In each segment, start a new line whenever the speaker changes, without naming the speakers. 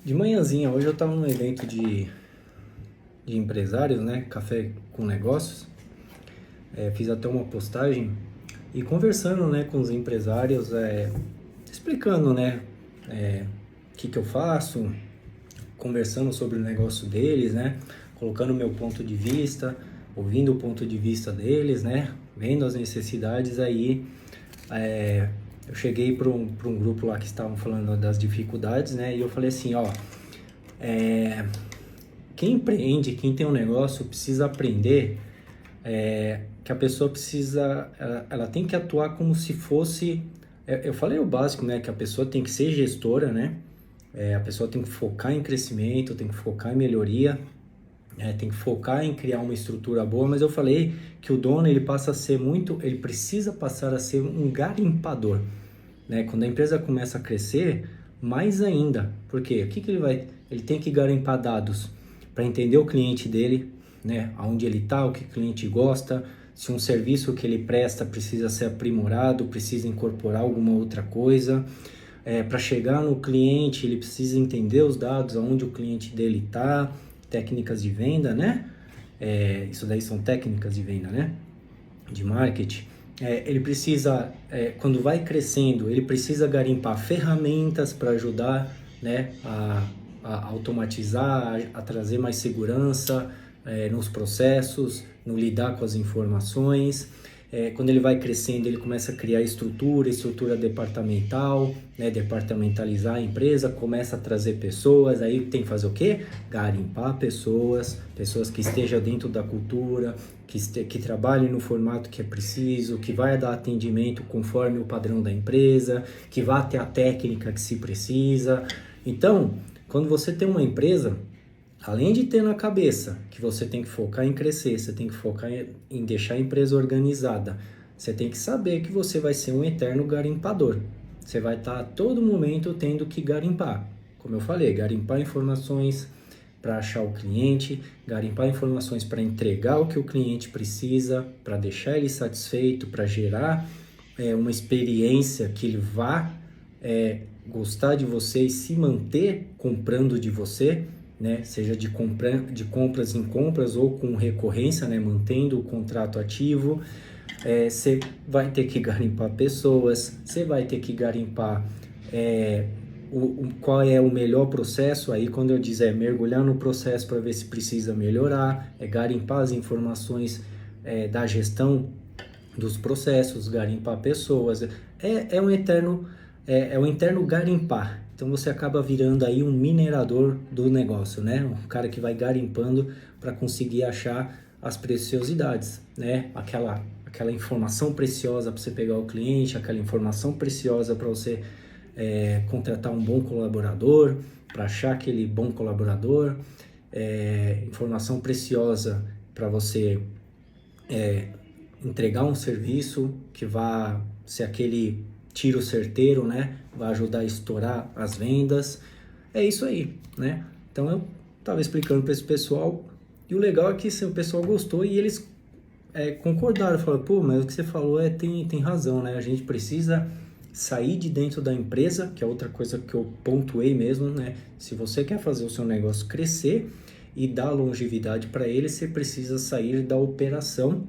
De manhãzinha, hoje eu estava num evento de empresários, né? Café com negócios. Fiz até uma postagem e conversando, né, com os empresários, explicando, né, o que eu faço, conversando sobre o negócio deles, né? Colocando o meu ponto de vista, ouvindo o ponto de vista deles, né? Vendo as necessidades aí. Eu cheguei para um grupo lá que estavam falando das dificuldades, né? E eu falei assim, ó, quem empreende, quem tem um negócio, precisa aprender que a pessoa precisa, ela tem que atuar como se fosse, eu falei o básico, né? Que a pessoa tem que ser gestora, né? A pessoa tem que focar em crescimento, tem que focar em melhoria, tem que focar em criar uma estrutura boa, mas eu falei que o dono, ele passa a ser muito, ele precisa passar a ser um garimpador, né? Quando a empresa começa a crescer, mais ainda, porque o que ele vai, ele tem que garimpar dados para entender o cliente dele, né? Aonde ele está, o que o cliente gosta, se um serviço que ele presta precisa ser aprimorado, precisa incorporar alguma outra coisa. Para chegar no cliente, ele precisa entender os dados, aonde o cliente dele está, técnicas de venda, né? Isso daí são técnicas de venda, né? De marketing. Ele precisa, quando vai crescendo, ele precisa garimpar ferramentas para ajudar, né, a automatizar, a trazer mais segurança nos processos, no lidar com as informações. Quando ele vai crescendo, ele começa a criar estrutura departamental, né, departamentalizar a empresa, começa a trazer pessoas, aí tem que fazer o quê? Garimpar pessoas que estejam dentro da cultura, que trabalhem no formato que é preciso, que vai dar atendimento conforme o padrão da empresa, que vá ter a técnica que se precisa. Então, quando você tem uma empresa, além de ter na cabeça que você tem que focar em crescer, você tem que focar em deixar a empresa organizada, você tem que saber que você vai ser um eterno garimpador. Você vai estar a todo momento tendo que garimpar. Como eu falei, garimpar informações para achar o cliente, garimpar informações para entregar o que o cliente precisa, para deixar ele satisfeito, para gerar uma experiência que ele vá gostar de você e se manter comprando de você, né? Seja de compras em compras ou com recorrência, né? Mantendo o contrato ativo. Você vai ter que garimpar pessoas, você vai ter que garimpar qual é o melhor processo. Aí quando eu dizer mergulhar no processo para ver se precisa melhorar, garimpar as informações da gestão dos processos, garimpar pessoas, é um interno garimpar. Então você acaba virando aí um minerador do negócio, né? Um cara que vai garimpando para conseguir achar as preciosidades, né? Aquela informação preciosa para você pegar o cliente, aquela informação preciosa para você contratar um bom colaborador, para achar aquele bom colaborador, informação preciosa para você entregar um serviço que vá ser aquele tiro certeiro, né? Vai ajudar a estourar as vendas. É isso aí, né? Então eu estava explicando para esse pessoal e o legal é que o pessoal gostou e eles concordaram. Falaram, pô, mas o que você falou tem razão, né? A gente precisa sair de dentro da empresa, que é outra coisa que eu pontuei mesmo, né? Se você quer fazer o seu negócio crescer e dar longevidade para ele, você precisa sair da operação.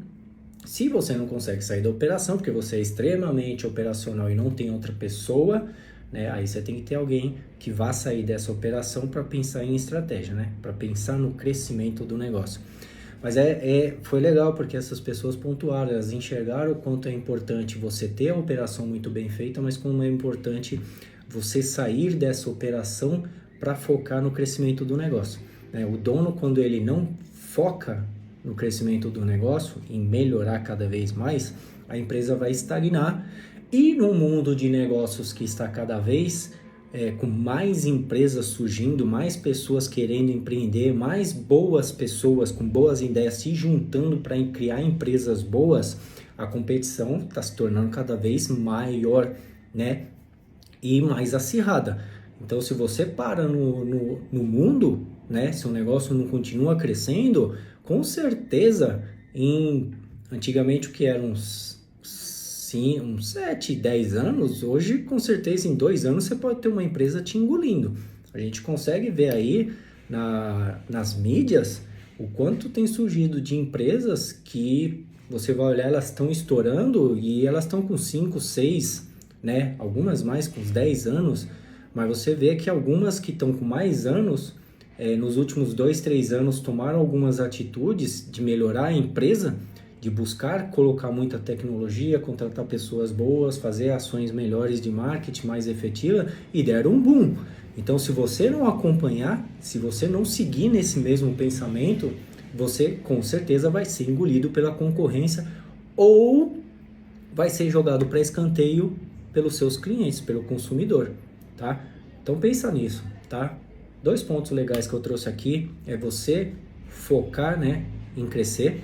Se você não consegue sair da operação, porque você é extremamente operacional e não tem outra pessoa, né, aí você tem que ter alguém que vá sair dessa operação para pensar em estratégia, né, para pensar no crescimento do negócio. Mas foi legal porque essas pessoas pontuaram, elas enxergaram o quanto é importante você ter a operação muito bem feita, mas como é importante você sair dessa operação para focar no crescimento do negócio, né? O dono, quando ele não foca no crescimento do negócio, em melhorar cada vez mais, a empresa vai estagnar. E no mundo de negócios que está cada vez com mais empresas surgindo, mais pessoas querendo empreender, mais boas pessoas com boas ideias se juntando para criar empresas boas, a competição está se tornando cada vez maior, né? E mais acirrada. Então, se você para no mundo, né? Se o negócio não continua crescendo, com certeza, antigamente o que era uns 7, 10 anos, hoje com certeza em 2 anos você pode ter uma empresa te engolindo. A gente consegue ver aí nas mídias o quanto tem surgido de empresas que você vai olhar, elas estão estourando e elas estão com 5, 6, né? Algumas mais com uns 10 anos, mas você vê que algumas que estão com mais anos, nos últimos 2, 3 anos, tomaram algumas atitudes de melhorar a empresa, de buscar colocar muita tecnologia, contratar pessoas boas, fazer ações melhores de marketing mais efetiva e deram um boom. Então, se você não acompanhar, se você não seguir nesse mesmo pensamento, você com certeza vai ser engolido pela concorrência ou vai ser jogado para escanteio pelos seus clientes, pelo consumidor, tá? Então pensa nisso, tá? 2 pontos legais que eu trouxe aqui é você focar, né, em crescer,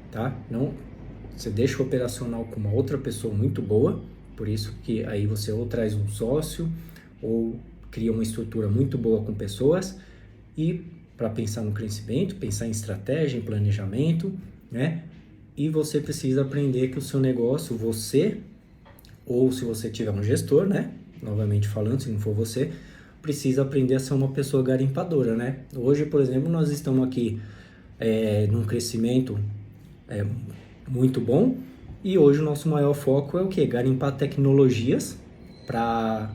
tá? Não, você deixa o operacional com uma outra pessoa muito boa, por isso que aí você ou traz um sócio ou cria uma estrutura muito boa com pessoas e para pensar no crescimento, pensar em estratégia, em planejamento, né? E você precisa aprender que o seu negócio, você, ou se você tiver um gestor, né? Novamente falando, se não for você, precisa aprender a ser uma pessoa garimpadora, né? Hoje, por exemplo, nós estamos aqui num crescimento muito bom e hoje o nosso maior foco é o quê? Garimpar tecnologias para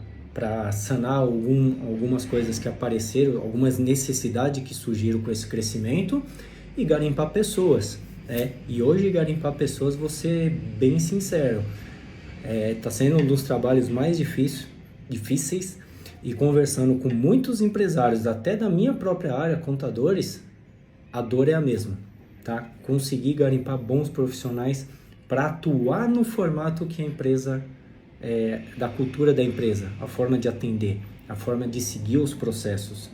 sanar algumas coisas que apareceram, algumas necessidades que surgiram com esse crescimento e garimpar pessoas, né? E hoje garimpar pessoas, vou ser bem sincero, tá sendo um dos trabalhos mais difíceis e conversando com muitos empresários, até da minha própria área, contadores, a dor é a mesma, tá? Conseguir garimpar bons profissionais para atuar no formato que a empresa da cultura da empresa, a forma de atender, a forma de seguir os processos.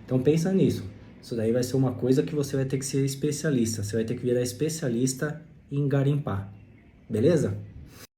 Então pensa nisso. Isso daí vai ser uma coisa que você vai ter que ser especialista. Você vai ter que virar especialista em garimpar. Beleza?